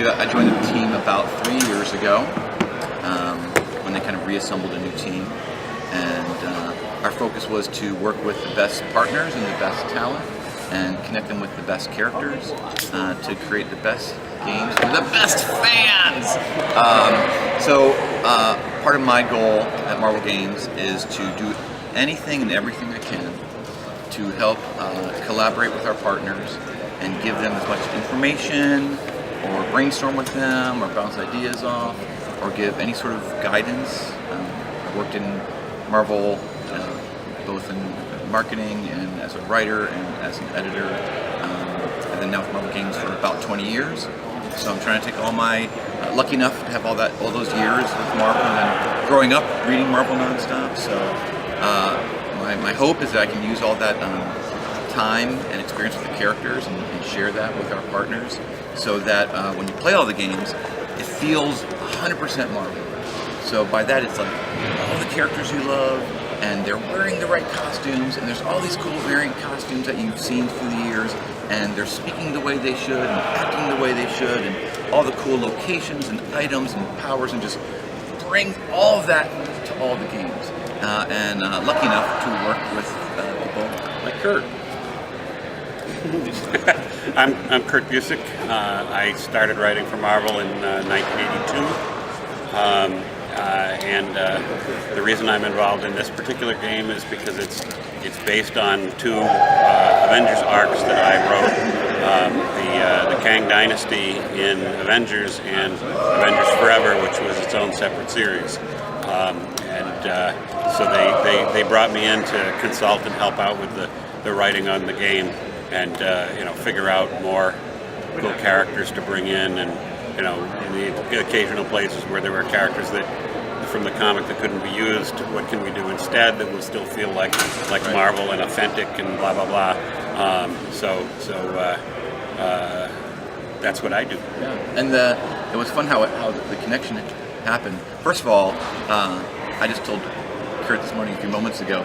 I joined the team about 3 years ago when they kind of reassembled a new team, and our focus was to work with the best partners and the best talent and connect them with the best characters to create the best games for the best fans. So part of my goal at Marvel Games is to do anything and everything I can to help collaborate with our partners and give them as much information or brainstorm with them or bounce ideas off or give any sort of guidance. I worked in Marvel both in marketing and as a writer and as an editor, and then now with Marvel Games for about 20 years. So I'm trying to take all my, lucky enough to have all those years with Marvel and then growing up reading Marvel nonstop. So my hope is that I can use all that time and experience with the characters and share that with our partners so that when you play all the games, it feels 100% Marvel. So by that it's like all the characters you love, and they're wearing the right costumes, and there's all these cool variant costumes that you've seen through the years, and they're speaking the way they should and acting the way they should, and all the cool locations and items and powers, and just bring all of that to all the games. And lucky enough to work with people like Kurt. I'm Kurt Busiek. I started writing for Marvel in 1982. And the reason I'm involved in this particular game is because it's based on two Avengers arcs that I wrote, the Kang Dynasty in Avengers and Avengers Forever, which was its own separate series. So they brought me in to consult and help out with the writing on the game and figure out more cool characters to bring in, and in the occasional places where there were characters that from the comic that couldn't be used, what can we do instead that will still feel like Marvel and authentic and blah blah blah. So that's what I do. Yeah, and it was fun how the connection happened. First of all, I just told Kurt this morning a few moments ago.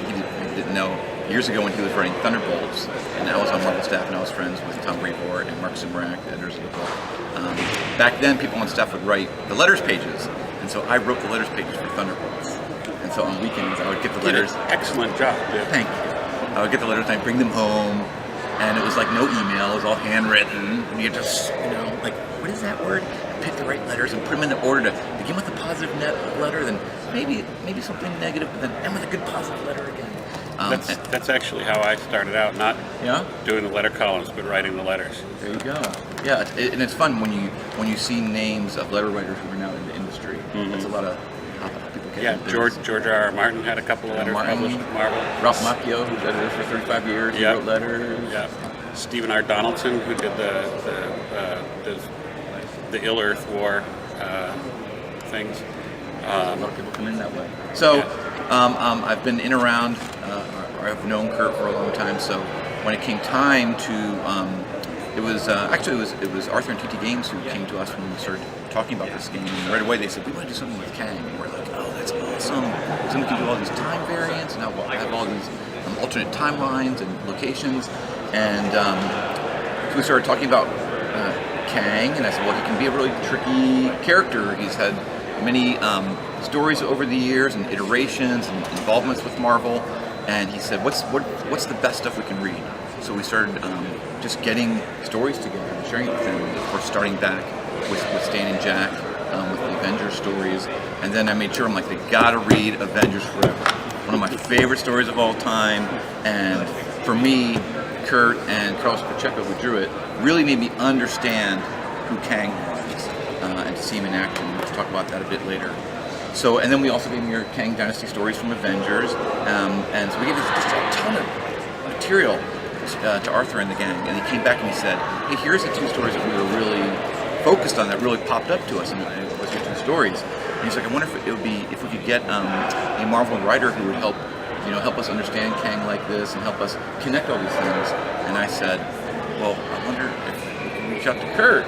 He didn't know. Years ago when he was writing Thunderbolts, and I was on Marvel staff, and I was friends with Tom Brevoort and Mark Zimrak, the editors of the book. Back then, people on staff would write the letters pages, and so I wrote the letters pages for Thunderbolts. And so on weekends, I would get the letters. Excellent job, dude. Thank you. I would get the letters, and I'd bring them home, and it was like no email, it was all handwritten, and you just, like, what is that word? Pick the right letters and put them in the order to begin with a positive letter, then maybe something negative, but then end with a good positive letter again. That's actually how I started out, not doing the letter columns, but writing the letters. There you go. Yeah, and it's fun when you see names of letter writers who are now in the industry. Mm-hmm. That's a lot of how people get. Yeah, George R. Martin had a couple of letters published with Marvel. Ralph Macchio, who's edited for 35 years, he wrote letters. Yeah. Stephen R. Donaldson, who did the Ill Earth War things. A lot of people come in that way. So I've been in around, or I've known Kurt for a long time. So when it came time to, it was Arthur and TT Games who came to us when we started talking about this game. And right away they said, we want to do something with Kang. And we're like, oh, that's awesome. So we can do all these time variants, and now we'll have all these alternate timelines and locations. And so we started talking about Kang, and I said, well, he can be a really tricky character. He's had many stories over the years and iterations and involvements with Marvel, and he said, what's the best stuff we can read? So we started just getting stories together and sharing it with him. Of course, starting back with Stan and Jack with the Avengers stories, and then I made sure, I'm like, they gotta read Avengers Forever, one of my favorite stories of all time. And for me, Kurt and Carlos Pacheco, who drew it, really made me understand who Kang was, and to see him in action. We'll talk about that a bit later. So, and then we also gave him your Kang Dynasty stories from Avengers, and so we gave just a ton of material to Arthur and the gang. And he came back and he said, hey, here's the two stories that we were really focused on that really popped up to us, and it was your two stories. And he's like, I wonder if we could get a Marvel writer who would help us understand Kang like this and help us connect all these things. And I said, well, I wonder if we can reach out to Kurt.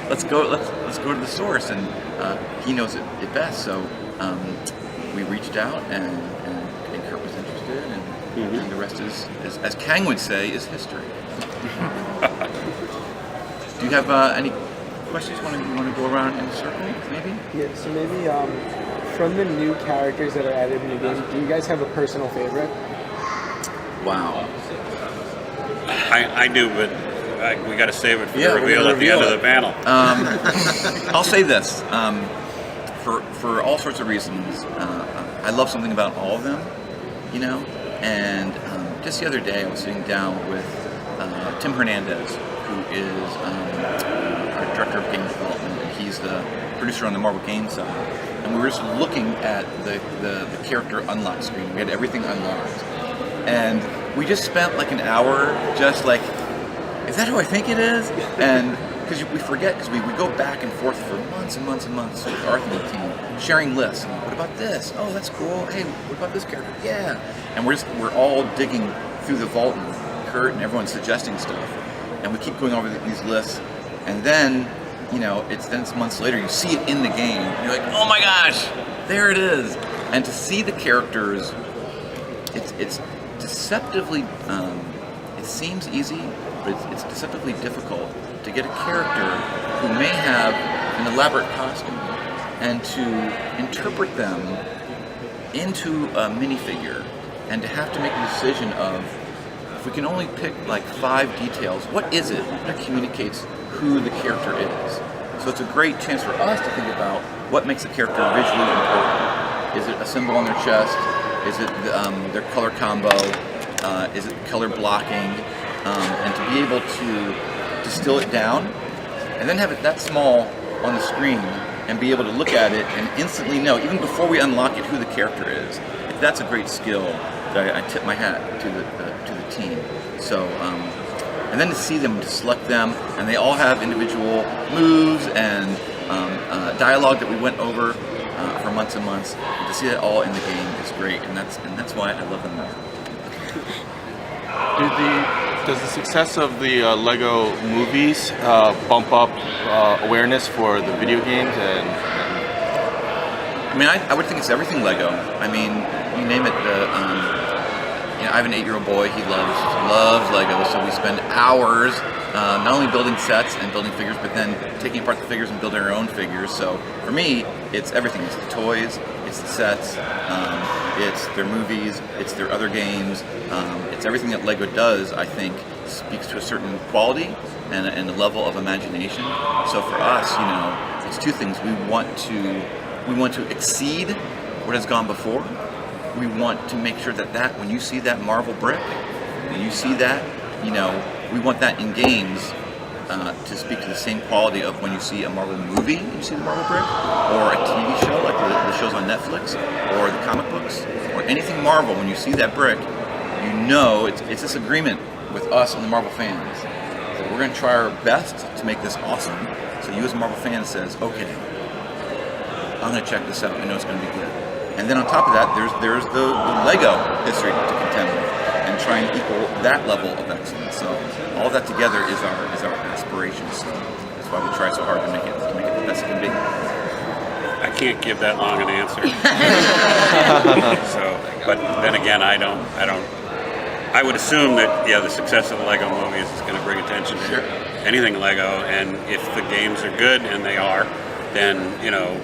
Let's go to the source, and he knows it best. So we reached out, and Kurt was interested, and the rest is, as Kang would say, is history. Do you have any questions? You want to go around in a circle, maybe? Yeah, so maybe from the new characters that are added in the game, do you guys have a personal favorite? Wow. I do, but we got to save it for the Yeah, reveal we're at the gonna end of reveal the panel. I'll say this. For all sorts of reasons, I love something about all of them, you know. And just the other day, I was sitting down with Tim Hernandez, who is our director of game development, and he's the producer on the Marvel Games side. And we were just looking at the character unlock screen. We had everything unlocked, and we just spent like an hour just like, is that who I think it is? And because we forget, because we go back and forth for months and months and months with Arthur and the team, sharing lists. And what about this? Oh, that's cool. Hey, what about this character? Yeah. And we're all digging through the vault, and Kurt and everyone's suggesting stuff. And we keep going over these lists, and then, you know, it's months later, you see it in the game, and you're like, oh my gosh, there it is. And to see the characters, it's deceptively, it seems easy, but it's deceptively difficult to get a character who may have an elaborate costume and to interpret them into a minifigure, and to have to make a decision of, if we can only pick like 5 details, what is it that communicates who the character is? So it's a great chance for us to think about what makes a character visually important. Is it a symbol on their chest? Is it their color combo? Is it color blocking? And to be able to distill it down and then have it that small on the screen and be able to look at it and instantly know, even before we unlock it, who the character is. That's a great skill that I tip my hat to the team. So, and then to see them, to select them, and they all have individual moves and dialogue that we went over for months and months. And to see that all in the game is great, and that's why I love them more. Does the success of the Lego movies bump up awareness for the video games? I mean, I would think it's everything Lego. I mean, you name it. You know, I have an 8-year-old boy. He loves Lego, so we spend hours not only building sets and building figures, but then taking apart the figures and building our own figures. So for me, it's everything. It's the toys, it's the sets, it's their movies, it's their other games. It's everything that Lego does, I think, speaks to a certain quality and a level of imagination. So for us, you know, it's 2 things. We want to exceed what has gone before. We want to make sure that when you see that Marvel brick, when you see that, you know, we want that in games to speak to the same quality of when you see a Marvel movie, you see the Marvel brick, or a TV show like the shows on Netflix, or the comic books, or anything Marvel. When you see that brick, you know it's this agreement with us and the Marvel fans. So we're going to try our best to make this awesome. So you as a Marvel fan says, okay, I'm going to check this out. I know it's going to be good. And then on top of that, there's the Lego history to contend with, and try and equal that level of excellence. So all that together is our aspiration. So that's why we try so hard to make it the best it can be. I can't give that long an answer. So, but then again, I would assume that the success of the Lego movies is going to bring attention to anything Lego, and if the games are good, and they are, then you know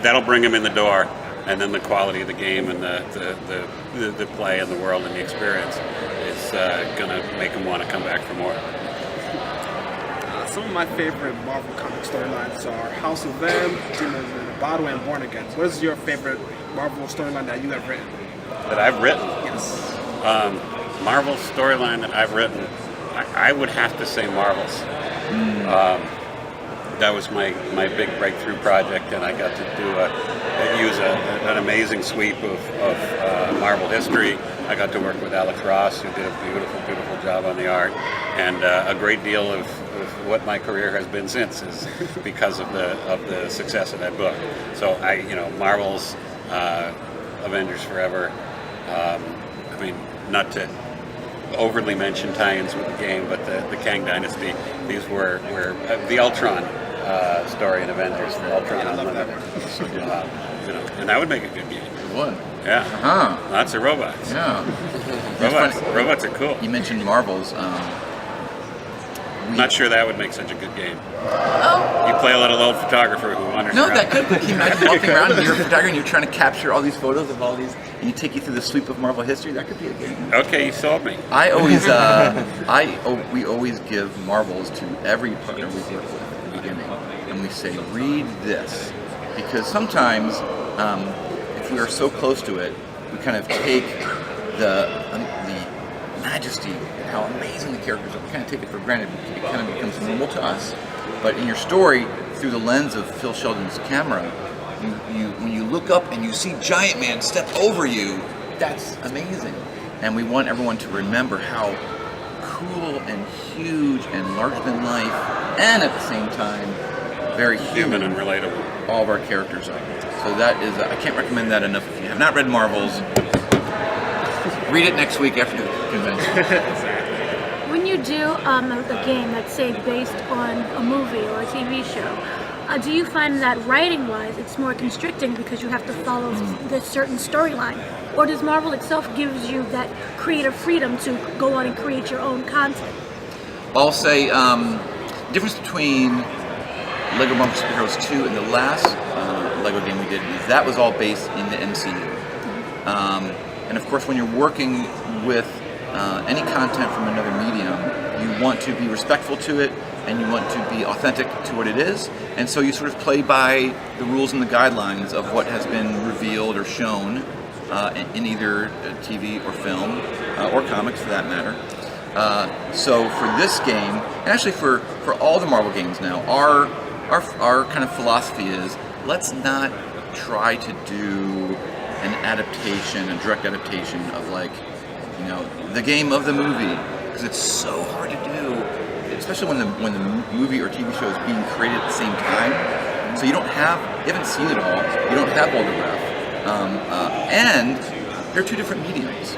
that'll bring them in the door. And then the quality of the game and the play and the world and the experience is going to make them want to come back for more. Some of my favorite Marvel comic storylines are House of M, Demons in the Bottle, and Born Again. What is your favorite Marvel storyline that you have written? That I've written? Yes. Marvel storyline that I've written, I would have to say Marvels. That was my big breakthrough project, and I got to use an amazing sweep of Marvel history. I got to work with Alex Ross, who did a beautiful, beautiful job on the art, and a great deal of what my career has been since is because of the success of that book. So Marvel's Avengers Forever. I mean, not to overly mention tie-ins with the game, but the Kang Dynasty. These were the Ultron story in Avengers, the Ultron Unlimited. And that would make a good game. It would. Yeah. Uh-huh. Lots of robots. Yeah. Robots are cool. You mentioned Marvels. Not sure that would make such a good game. Oh, play a little old photographer who wanders No, around. that could. Can you imagine walking around and you're a photographer and you're trying to capture all these photos of all these, and you take you through the sweep of Marvel history? That could be a game. Okay, you sold me. I always, we always give marbles to every partner we work with at the beginning, and we say, read this, because sometimes, if we are so close to it, we kind of take the majesty, how amazing the characters are. We kind of take it for granted. It kind of becomes normal to us. But in your story, through the lens of Phil Sheldon's camera, when you look up and you see Giant Man step over you, that's amazing. And we want everyone to remember how cool and huge and larger than life, and at the same time, very Human and relatable. all of our characters are. So that is, I can't recommend that enough. If you have not read Marvels, read it next week after the convention. When you do a game that's, say, based on a movie or a TV show, do you find that writing-wise it's more constricting because you have to follow this certain storyline? Or does Marvel itself gives you that creative freedom to go on and create your own content? I'll say difference between Lego Marvel Superheroes 2 and the last Lego game we did is that was all based in the MCU. And of course, when you're working with any content from another medium, you want to be respectful to it, and you want to be authentic to what it is, and so you sort of play by the rules and the guidelines of what has been revealed or shown in either TV or film, or comics for that matter. So for this game, and actually for all the Marvel games now, our kind of philosophy is, let's not try to do an adaptation, a direct adaptation of, like, you know, the game of the movie, because it's so hard to do, especially when the movie or TV show is being created at the same time. So you haven't seen it all, you don't have all the ref, and they're two different mediums.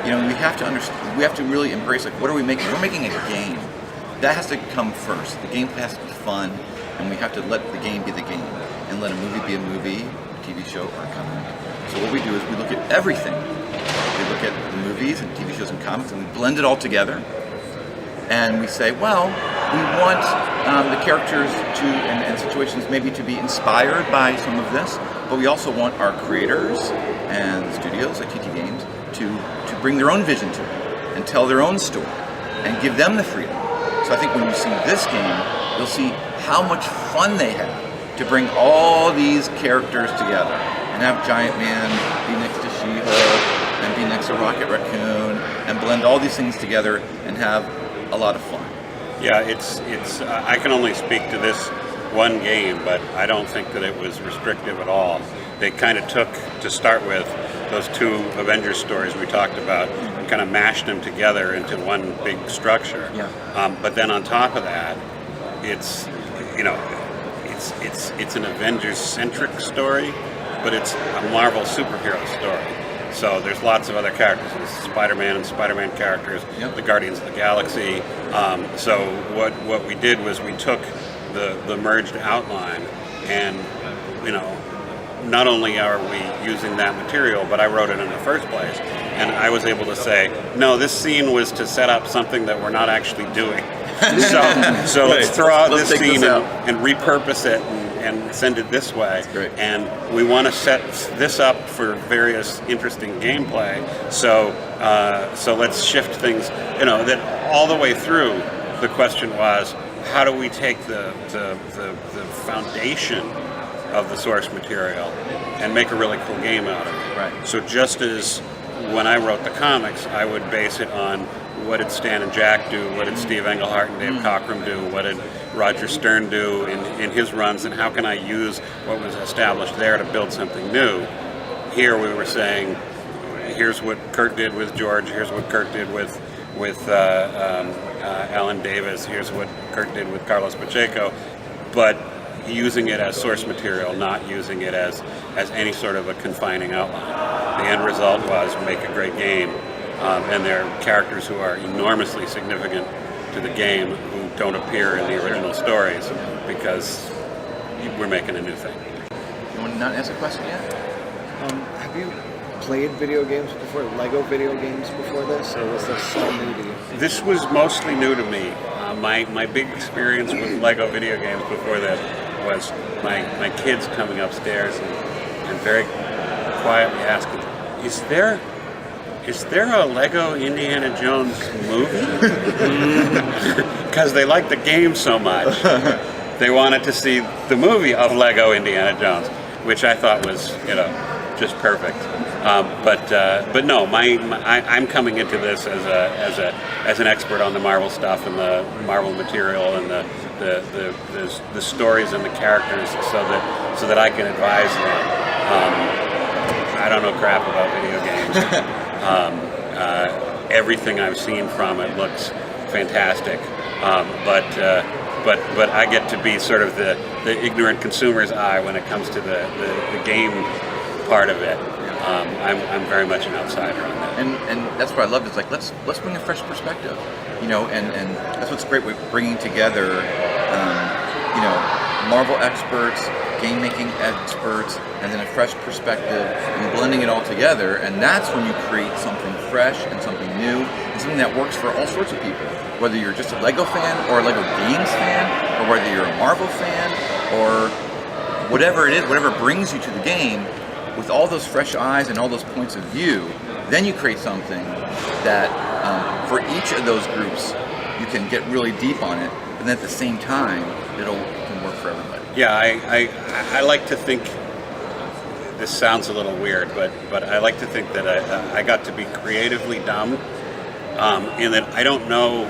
You know, we have to understand, we have to really embrace, like, what are we making? We're making a game. That has to come first. The game has to be fun, and we have to let the game be the game, and let a movie be a movie, a TV show, or a comic. So what we do is we look at everything. We look at the movies and TV shows and comics, and we blend it all together. And we say, well, we want the characters to and situations maybe to be inspired by some of this, but we also want our creators and the studios like TT Games to bring their own vision to it and tell their own story and give them the freedom. So I think when you see this game, you'll see how much fun they have to bring all these characters together and have Giant Man be next to She-Hulk and be next to Rocket Raccoon and blend all these things together and have a lot of fun. Yeah, it's. I can only speak to this one game, but I don't think that it was restrictive at all. They kind of took, to start with, those two Avengers stories we talked about and kind of mashed them together into one big structure. Yeah. But then on top of that, it's, you know, it's an Avengers-centric story, but it's a Marvel superhero story. So there's lots of other characters. There's Spider-Man and Spider-Man characters, Yep. the Guardians of the Galaxy. So what we did was we took the merged outline, and, you know, not only are we using that material, but I wrote it in the first place, and I was able to say, no, this scene was to set up something that we're not actually doing. So let's throw out Let's this take this scene out. and repurpose it and send it this way. That's great. And we want to set this up for various interesting gameplay. So let's shift things. You know, that all the way through, the question was, how do we take the foundation of the source material and make a really cool game out of it? Right. So just as when I wrote the comics, I would base it on what did Stan and Jack do, what did Steve Englehart and Dave Cockrum do, what did Roger Stern do in his runs, and how can I use what was established there to build something new? Here we were saying, here's what Kurt did with George, here's what Kurt did with Alan Davis, here's what Kurt did with Carlos Pacheco, but using it as source material, not using it as any sort of a confining outline. The end result was make a great game, and there are characters who are enormously significant to the game who don't appear in the original stories because we're making a new thing. You want to not ask a question yet? Have you played video games before, Lego video games before this, or was this all new to you? This was mostly new to me. My big experience with Lego video games before that was my kids coming upstairs and very quietly asking, is there a Lego Indiana Jones movie? Because they like the game so much. They wanted to see the movie of Lego Indiana Jones, which I thought was, just perfect. But no, I'm coming into this as an expert on the Marvel stuff and the Marvel material and the stories and the characters, so that I can advise them. I don't know crap about video games. Everything I've seen from it looks fantastic, but I get to be sort of the ignorant consumer's eye when it comes to the game part of it. I'm very much an outsider on that. And that's what I love. Is like let's bring a fresh perspective, and that's what's great with bringing together, Marvel experts, game making experts, and then a fresh perspective, and blending it all together. And that's when you create something fresh and something new, and something that works for all sorts of people. Whether you're just a Lego fan or a Lego games fan, or whether you're a Marvel fan, or whatever it is, whatever brings you to the game. With all those fresh eyes and all those points of view, then you create something that for each of those groups you can get really deep on it, and then at the same time it can work for everybody. Yeah, I like to think, this sounds a little weird, but I like to think that I got to be creatively dumb in that I don't know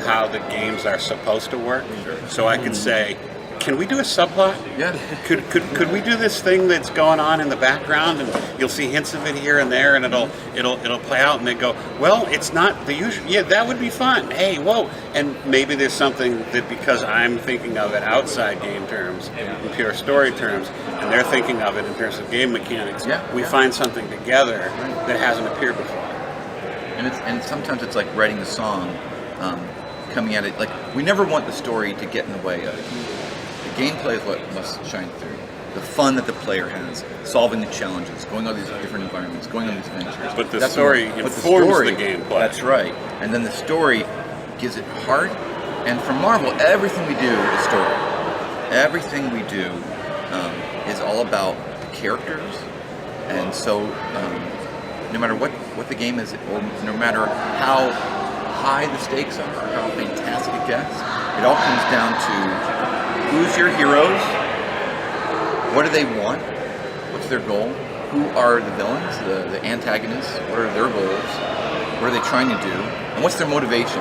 how the games are supposed to work, so I could say, can we do a subplot? Yeah. Could we do this thing that's going on in the background, and you'll see hints of it here and there, and it'll play out, and they go, well, it's not the usual. Yeah, that would be fun. Hey, whoa! And maybe there's something that, because I'm thinking of it outside game terms, in pure story terms, and they're thinking of it in terms of game mechanics. We find something together that hasn't appeared before. And sometimes it's like writing a song, coming at it like we never want the story to get in the way of it. Gameplay is what must shine through. The fun that the player has, solving the challenges, going on these different environments, going on these adventures. But the story informs the gameplay. That's right. And then the story gives it heart. And for Marvel, everything we do is story. Everything we do is all about the characters. And so no matter what the game is, or no matter how high the stakes are, or how fantastic it gets, it all comes down to who's your heroes? What do they want? What's their goal? Who are the villains, the antagonists? What are their goals? What are they trying to do? And what's their motivation?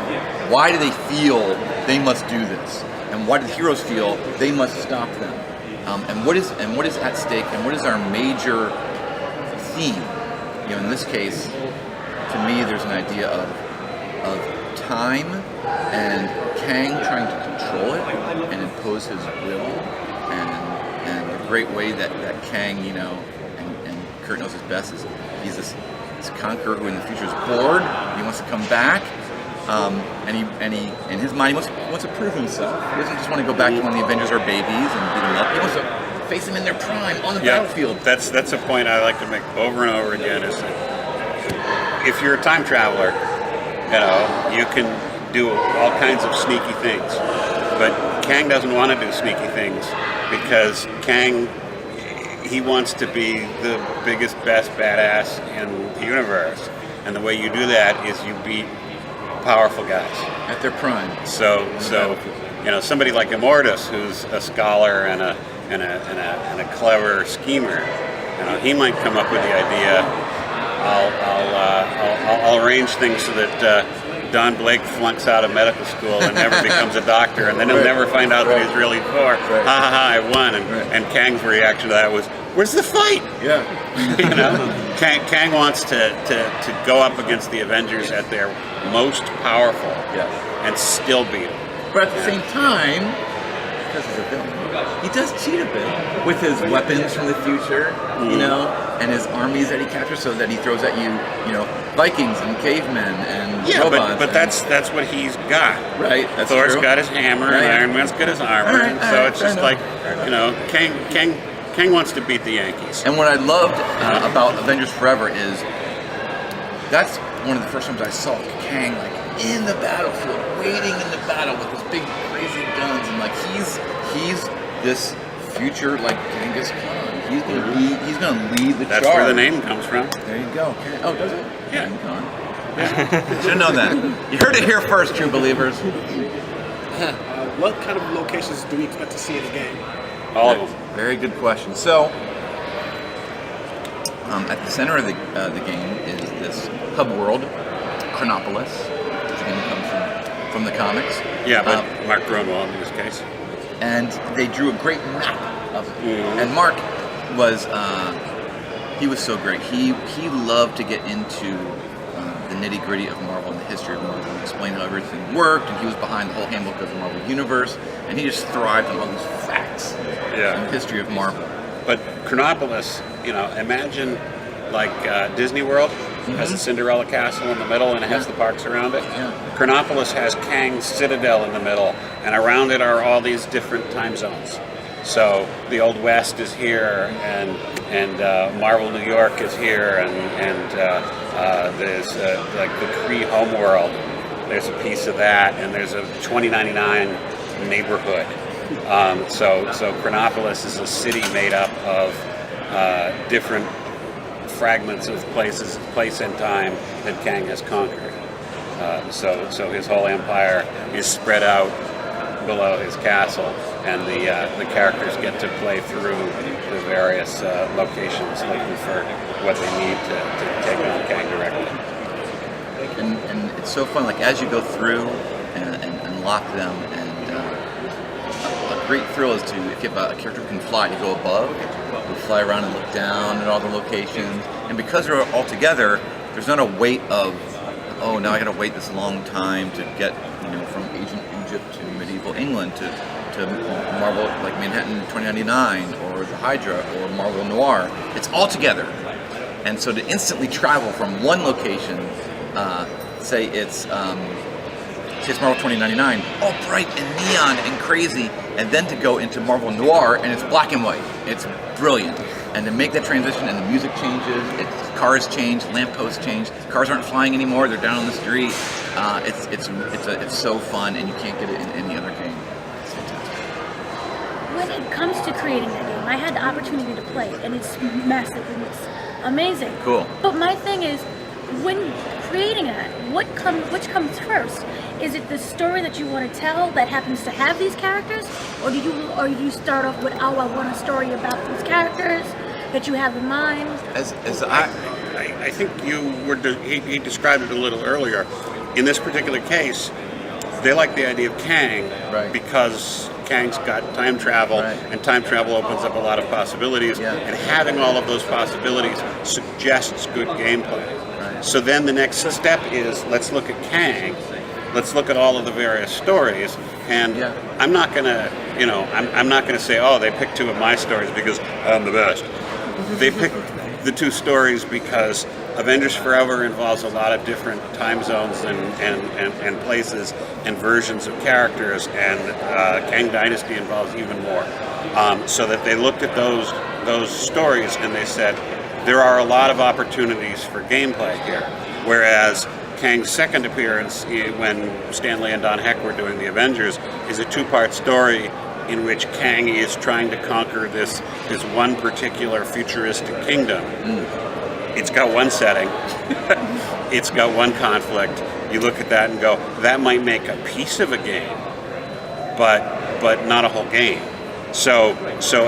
Why do they feel they must do this? And why do the heroes feel they must stop them? And what is at stake? And what is our major theme? In this case, to me, there's an idea of time and Kang trying to control it and impose his will, and a great way that Kang, and Kurt knows his best is he's this conqueror who in the future is bored. He wants to come back, and he in his mind he wants to prove himself. He doesn't just want to go back to when the Avengers are babies and beat them up. He wants to face them in their prime on the battlefield. That's a point I like to make over and over again. Is that if you're a time traveler, you can do all kinds of sneaky things. But Kang doesn't want to do sneaky things because Kang, he wants to be the biggest, best badass in the universe. And the way you do that is you beat powerful guys at their prime. So somebody like Immortus, who's a scholar and a clever schemer, he might come up with the idea. I'll arrange things so that Don Blake flunks out of medical school and never becomes a doctor, and then he'll never find out that he's really poor. Ha ha ha! I won. And Kang's reaction to that was, "Where's the fight?" Yeah. Kang wants to go up against the Avengers at their most powerful, and still beat them. But at the same time, because he's a villain, he does cheat a bit with his weapons from the future, and his armies that he captures, so that he throws at you, Vikings and cavemen and robots. But that's what he's got. Right. That's Thor's true. got his hammer, and Iron Man's got his armor. So it's just like, Kang wants to beat the Yankees. And what I loved about Avengers Forever is that's one of the first times I saw Kang in the battlefield, waiting in the battle with his big crazy guns, and he's this future like Genghis Khan. He's gonna lead the That's charge. where the name comes from. There you go. Oh, does it? Yeah. Genghis Khan. Should have known that. You heard it here first, true believers. What kind of locations do we expect to see in the game? All of them. Very good question. So, at the center of the game is this hub world, Chronopolis, which again comes from the comics. Yeah, but Mark Grunwald in this case. And they drew a great map of it. And Mark was he was so great. He loved to get into the nitty gritty of Marvel and the history of Marvel and explain how everything worked. And he was behind the whole handbook of the Marvel Universe. And he just thrived on all these facts in the history of Marvel. But Chronopolis, imagine like Disney World has a Cinderella castle in the middle and it has the parks around it. Yeah. Chronopolis has Kang's Citadel in the middle, and around it are all these different time zones. So the Old West is here, and Marvel New York is here, and there's like the Kree homeworld. There's a piece of that, and there's a 2099 neighborhood. So Chronopolis is a city made up of different fragments of place and time that Kang has conquered. So his whole empire is spread out below his castle, and the characters get to play through the various locations looking for what they need to take on Kang directly. And it's so fun. Like as you go through and unlock them, and a great thrill is to, if you have a character who can fly, to go above, you fly around and look down at all the locations. And because they're all together, there's not a wait of, oh, now I got to wait this long time to get, from ancient Egypt to medieval England to Marvel, like Manhattan 2099 or the Hydra or Marvel Noir. It's all together. And so to instantly travel from one location, say it's Marvel 2099, all bright and neon and crazy, and then to go into Marvel Noir and it's black and white. It's brilliant. And to make that transition, and the music changes, cars change, lampposts change, cars aren't flying anymore, they're down on the street. It's so fun, and you can't get it in any other game. It's fantastic. When it comes to creating that game, I had the opportunity to play it, and it's massive and it's amazing. Cool. But my thing is, when creating that, which comes first? Is it the story that you want to tell that happens to have these characters, or do you start off with, oh, I want a story about these characters that you have in mind? I think he described it a little earlier. In this particular case, they like the idea of Kang because Kang's got time travel, and time travel opens up a lot of possibilities, and having all of those possibilities suggests good gameplay. So then the next step is, let's look at Kang, let's look at all of the various stories, and I'm not gonna, I'm not gonna say, oh, they picked two of my stories because I'm the best. They picked the two stories because Avengers Forever involves a lot of different time zones and places and versions of characters, and Kang Dynasty involves even more. So that they looked at those stories and they said, there are a lot of opportunities for gameplay here. Whereas Kang's second appearance, when Stan Lee and Don Heck were doing the Avengers, is a two-part story in which Kang is trying to conquer this one particular futuristic kingdom. It's got one setting, it's got one conflict. You look at that and go, that might make a piece of a game, but not a whole game. So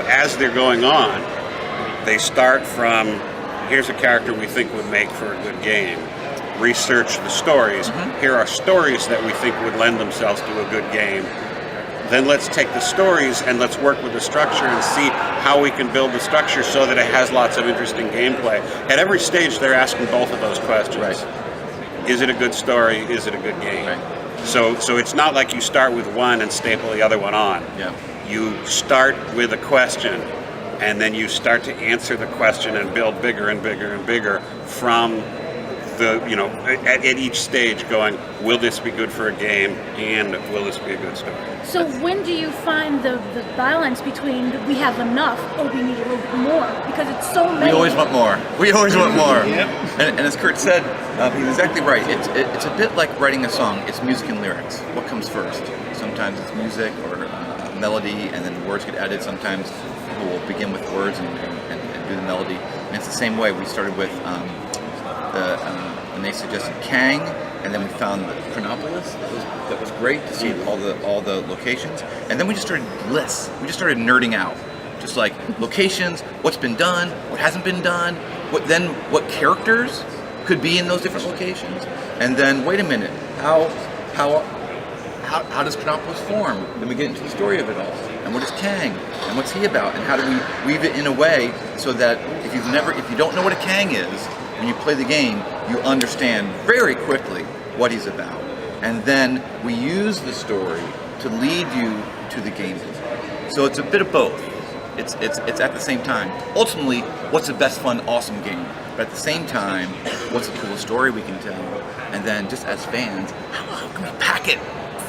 as they're going on, they start from, here's a character we think would make for a good game. Research the stories. Here are stories that we think would lend themselves to a good game. Then let's take the stories and let's work with the structure and see how we can build the structure so that it has lots of interesting gameplay. At every stage, they're asking both of those questions. Is it a good story? Is it a good game? So it's not like you start with one and staple the other one on. You start with a question, and then you start to answer the question and build bigger and bigger and bigger from the, at each stage going, will this be good for a game, and will this be a good story? So when do you find the balance between we have enough or we need a little bit more? Because it's so many. We always want more. We always want more. And as Kurt said, he's exactly right. It's a bit like writing a song. It's music and lyrics. What comes first? Sometimes it's music or melody, and then words get added. Sometimes people will begin with words and do the melody. And it's the same way. We started with and they suggested Kang, and then we found Chronopolis. That was great to see all the locations. And then we just started lists. We just started nerding out, just like locations, what's been done, what hasn't been done, what characters could be in those different locations, and then wait a minute, how does Chronopolis form? Then we get into the story of it all, and what is Kang, and what's he about, and how do we weave it in a way so that if you don't know what a Kang is, when you play the game, you understand very quickly what he's about, and then we use the story to lead you to the gameplay. So it's a bit of both. It's at the same time. Ultimately, what's the best, fun, awesome game? But at the same time, what's the coolest story we can tell? And then, just as fans, how can we pack it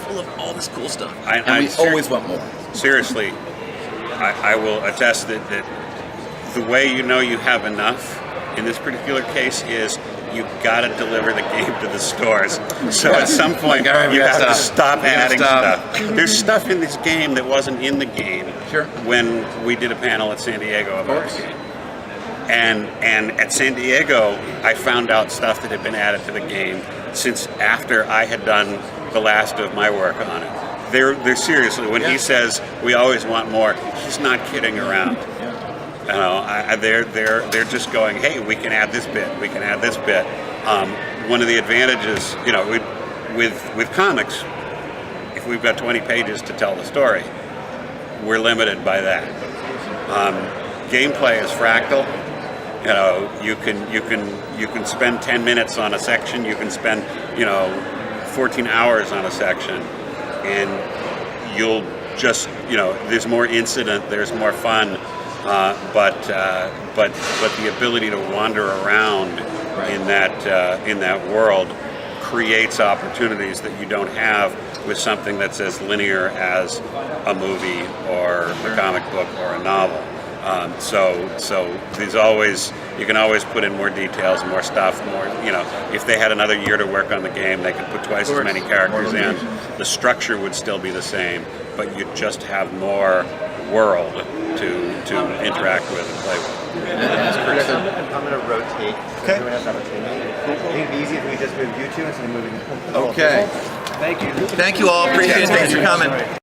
full of all this cool stuff? And we always want more. Seriously, I will attest that the way you know you have enough in this particular case is you've got to deliver the game to the stores. So at some point, you have to stop adding stuff. There's stuff in this game that wasn't in the game when we did a panel at San Diego about the game. And at San Diego, I found out stuff that had been added to the game since after I had done the last of my work on it. They're seriously, when he says we always want more, he's not kidding around. You know, they're just going, hey, we can add this bit, we can add this bit. One of the advantages, you know, with comics, if we've got 20 pages to tell the story, we're limited by that. Gameplay is fractal. You know, you can spend 10 minutes on a section, you can spend 14 hours on a section, and you'll just there's more incident, there's more fun. But the ability to wander around in that world creates opportunities that you don't have with something that's as linear as a movie or a comic book or a novel. So there's always, you can always put in more details, more stuff, more, if they had another year to work on the game, they could put twice as many characters in. The structure would still be the same, but you'd just have more world to interact with and play with. I'm going to rotate so everyone has an opportunity. I think it'd be easy if we just move you two instead of moving. Okay. Thank you. Thank you all. Appreciate it. Thanks for coming.